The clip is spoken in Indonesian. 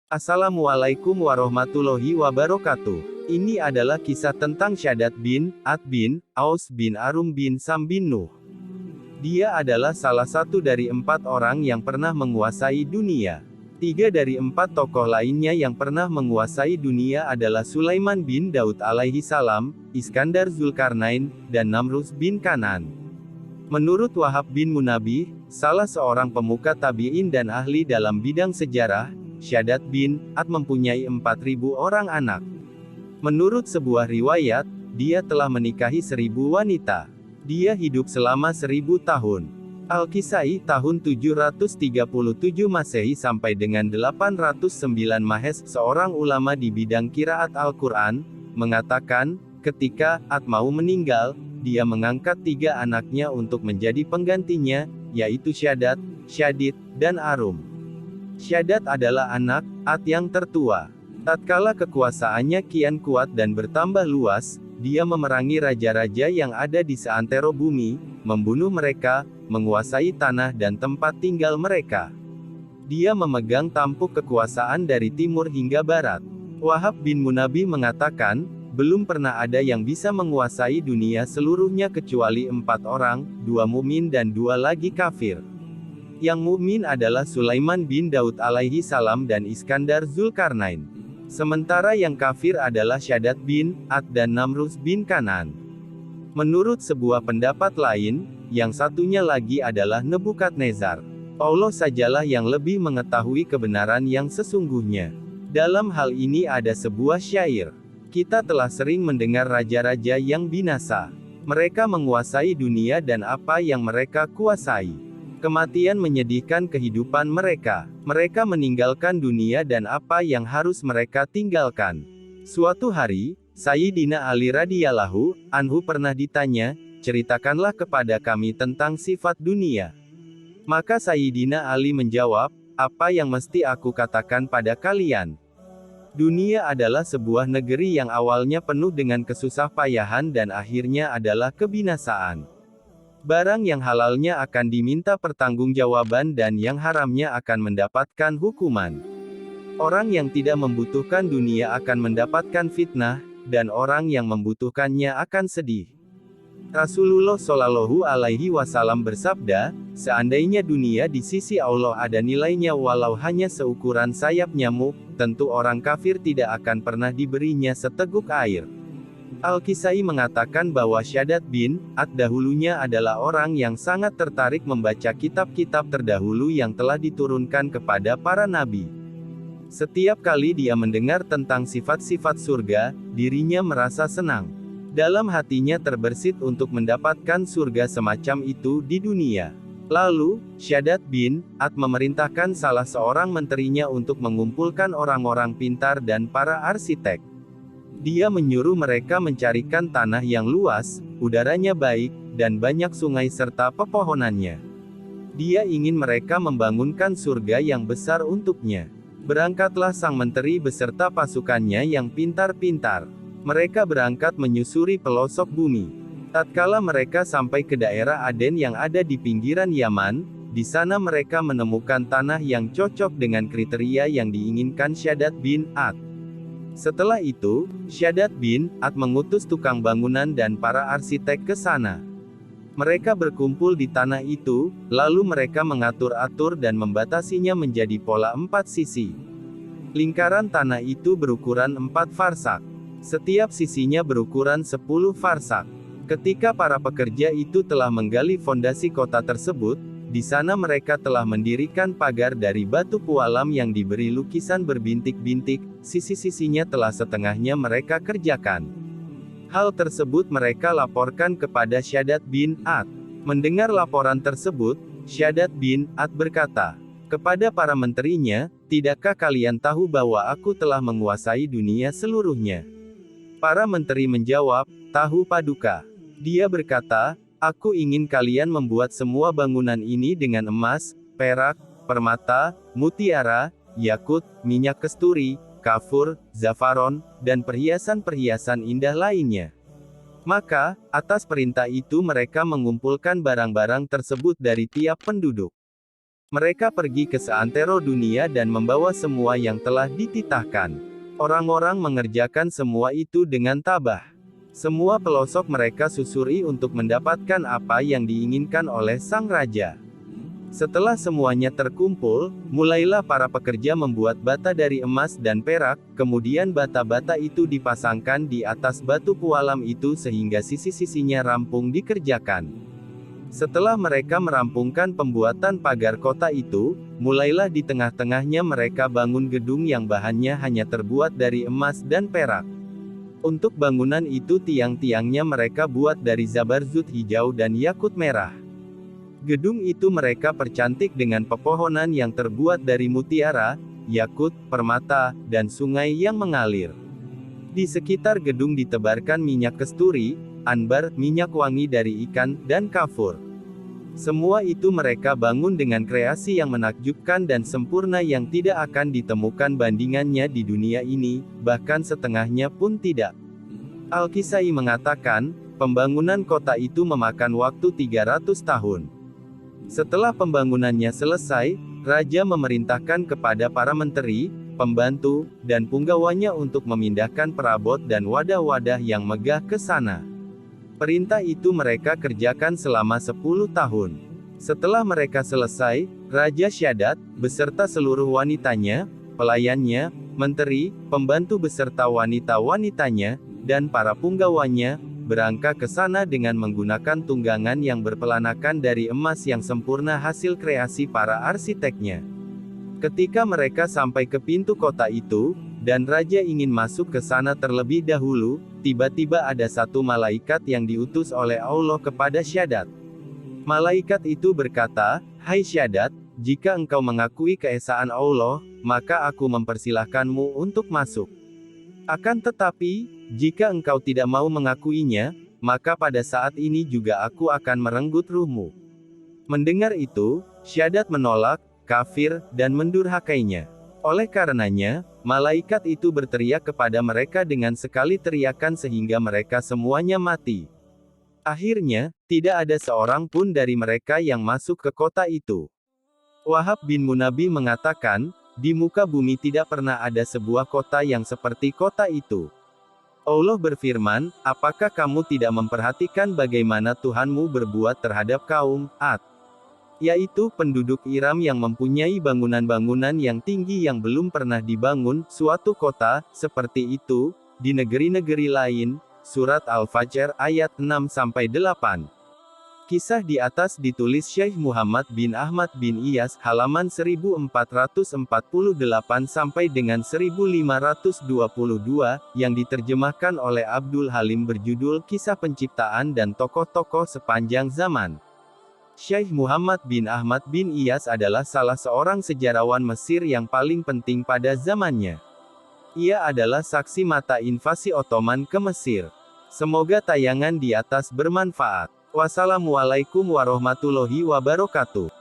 Assalamualaikum warahmatullahi wabarakatuh. Ini adalah kisah tentang Shaddad bin Ad bin Aus bin Arum bin Sam bin Nuh. Dia adalah salah satu dari 4 orang yang pernah menguasai dunia. 3 dari 4 tokoh lainnya yang pernah menguasai dunia adalah Sulaiman bin Daud alaihi salam, Iskandar Zulkarnain, dan Namrus bin Kan'an. Menurut Wahab bin Munabbih, salah seorang pemuka tabi'in dan ahli dalam bidang sejarah, Shaddad bin Ad mempunyai 4.000 orang anak. Menurut sebuah riwayat, dia telah menikahi 1.000 wanita. Dia hidup selama 1.000 tahun. Al-Kisai tahun 737 Masehi sampai dengan 809 Mahes, seorang ulama di bidang qiraat Al-Quran, mengatakan, ketika Ad mau meninggal, dia mengangkat 3 anaknya untuk menjadi penggantinya, yaitu Shaddad, Syadid, dan Arum. Shaddad adalah anak Ad yang tertua. Tatkala kekuasaannya kian kuat dan bertambah luas, dia memerangi raja-raja yang ada di seantero bumi, membunuh mereka, menguasai tanah dan tempat tinggal mereka. Dia memegang tampuk kekuasaan dari timur hingga barat. Wahab bin Munabbih mengatakan, belum pernah ada yang bisa menguasai dunia seluruhnya kecuali 4 orang, 2 mukmin dan 2 lagi kafir. Yang mukmin adalah Sulaiman bin Daud alaihi salam dan Iskandar Zulkarnain. Sementara yang kafir adalah Shaddad bin Ad dan Namrus bin Kan'an. Menurut sebuah pendapat lain, yang satunya lagi adalah Nebukadnezar. Allah sajalah yang lebih mengetahui kebenaran yang sesungguhnya. Dalam hal ini ada sebuah syair. Kita telah sering mendengar raja-raja yang binasa. Mereka menguasai dunia dan apa yang mereka kuasai. Kematian menyedihkan kehidupan mereka. Mereka meninggalkan dunia dan apa yang harus mereka tinggalkan. Suatu hari, Sayyidina Ali radhiyallahu anhu pernah ditanya, ceritakanlah kepada kami tentang sifat dunia. Maka Sayyidina Ali menjawab, apa yang mesti aku katakan pada kalian? Dunia adalah sebuah negeri yang awalnya penuh dengan kesusahpayahan dan akhirnya adalah kebinasaan. Barang yang halalnya akan diminta pertanggungjawaban dan yang haramnya akan mendapatkan hukuman. Orang yang tidak membutuhkan dunia akan mendapatkan fitnah, dan orang yang membutuhkannya akan sedih. Rasulullah Shallallahu Alaihi Wasallam bersabda, seandainya dunia di sisi Allah ada nilainya walau hanya seukuran sayap nyamuk, tentu orang kafir tidak akan pernah diberinya seteguk air. Al-Kisai mengatakan bahwa Shaddad bin Ad dahulunya adalah orang yang sangat tertarik membaca kitab-kitab terdahulu yang telah diturunkan kepada para nabi. Setiap kali dia mendengar tentang sifat-sifat surga, dirinya merasa senang. Dalam hatinya terbersit untuk mendapatkan surga semacam itu di dunia. Lalu, Shaddad bin Ad memerintahkan salah seorang menterinya untuk mengumpulkan orang-orang pintar dan para arsitek. Dia menyuruh mereka mencarikan tanah yang luas, udaranya baik, dan banyak sungai serta pepohonannya. Dia ingin mereka membangunkan surga yang besar untuknya. Berangkatlah sang menteri beserta pasukannya yang pintar-pintar. Mereka berangkat menyusuri pelosok bumi. Tatkala mereka sampai ke daerah Aden yang ada di pinggiran Yaman, di sana mereka menemukan tanah yang cocok dengan kriteria yang diinginkan Shaddad bin Ad. Setelah itu, Shaddad bin Ad mengutus tukang bangunan dan para arsitek ke sana. Mereka berkumpul di tanah itu, lalu mereka mengatur-atur dan membatasinya menjadi pola 4 sisi. Lingkaran tanah itu berukuran 4 farsak. Setiap sisinya berukuran 10 farsak. Ketika para pekerja itu telah menggali fondasi kota tersebut, di sana mereka telah mendirikan pagar dari batu pualam yang diberi lukisan berbintik-bintik, sisi-sisinya telah setengahnya mereka kerjakan. Hal tersebut mereka laporkan kepada Shaddad bin Ad. Mendengar laporan tersebut, Shaddad bin Ad berkata kepada para menterinya, tidakkah kalian tahu bahwa aku telah menguasai dunia seluruhnya? Para menteri menjawab, tahu Paduka. Dia berkata, aku ingin kalian membuat semua bangunan ini dengan emas, perak, permata, mutiara, yakut, minyak kesturi, kafur, zafaron, dan perhiasan-perhiasan indah lainnya. Maka, atas perintah itu mereka mengumpulkan barang-barang tersebut dari tiap penduduk. Mereka pergi ke seantero dunia dan membawa semua yang telah dititahkan. Orang-orang mengerjakan semua itu dengan tabah. Semua pelosok mereka susuri untuk mendapatkan apa yang diinginkan oleh sang raja. Setelah semuanya terkumpul, mulailah para pekerja membuat bata dari emas dan perak, kemudian bata-bata itu dipasangkan di atas batu pualam itu sehingga sisi-sisinya rampung dikerjakan. Setelah mereka merampungkan pembuatan pagar kota itu, mulailah di tengah-tengahnya mereka bangun gedung yang bahannya hanya terbuat dari emas dan perak. Untuk bangunan itu tiang-tiangnya mereka buat dari zabarzut hijau dan yakut merah. Gedung itu mereka percantik dengan pepohonan yang terbuat dari mutiara, yakut, permata, dan sungai yang mengalir. Di sekitar gedung ditebarkan minyak kesturi, ambar, minyak wangi dari ikan, dan kafur. Semua itu mereka bangun dengan kreasi yang menakjubkan dan sempurna yang tidak akan ditemukan bandingannya di dunia ini, bahkan setengahnya pun tidak. Al-Kisai mengatakan, pembangunan kota itu memakan waktu 300 tahun. Setelah pembangunannya selesai, raja memerintahkan kepada para menteri, pembantu, dan punggawanya untuk memindahkan perabot dan wadah-wadah yang megah ke sana. Perintah itu mereka kerjakan selama 10 tahun. Setelah mereka selesai, Raja Syadat, beserta seluruh wanitanya, pelayannya, menteri, pembantu beserta wanita-wanitanya, dan para punggawanya, berangkat ke sana dengan menggunakan tunggangan yang berpelanakan dari emas yang sempurna hasil kreasi para arsiteknya. Ketika mereka sampai ke pintu kota itu, dan raja ingin masuk ke sana terlebih dahulu, tiba-tiba ada satu malaikat yang diutus oleh Allah kepada Syadat. Malaikat itu berkata, "Hai Syadat, jika engkau mengakui keesaan Allah, maka aku mempersilahkanmu untuk masuk. Akan tetapi, jika engkau tidak mau mengakuinya, maka pada saat ini juga aku akan merenggut ruhmu." Mendengar itu, Syadat menolak, kafir, dan mendurhakainya. Oleh karenanya, malaikat itu berteriak kepada mereka dengan sekali teriakan sehingga mereka semuanya mati. Akhirnya, tidak ada seorang pun dari mereka yang masuk ke kota itu. Wahab bin Munabbih mengatakan, di muka bumi tidak pernah ada sebuah kota yang seperti kota itu. Allah berfirman, apakah kamu tidak memperhatikan bagaimana Tuhanmu berbuat terhadap kaum Ad? Yaitu penduduk Iram yang mempunyai bangunan-bangunan yang tinggi yang belum pernah dibangun, suatu kota, seperti itu, di negeri-negeri lain. Surat Al-Fajr ayat 6-8. Kisah di atas ditulis Syekh Muhammad bin Ahmad bin Iyas, halaman 1448 sampai dengan 1522, yang diterjemahkan oleh Abdul Halim berjudul Kisah Penciptaan dan Tokoh-tokoh Sepanjang Zaman. Syekh Muhammad bin Ahmad bin Iyas adalah salah seorang sejarawan Mesir yang paling penting pada zamannya. Ia adalah saksi mata invasi Ottoman ke Mesir. Semoga tayangan di atas bermanfaat. Wassalamualaikum warahmatullahi wabarakatuh.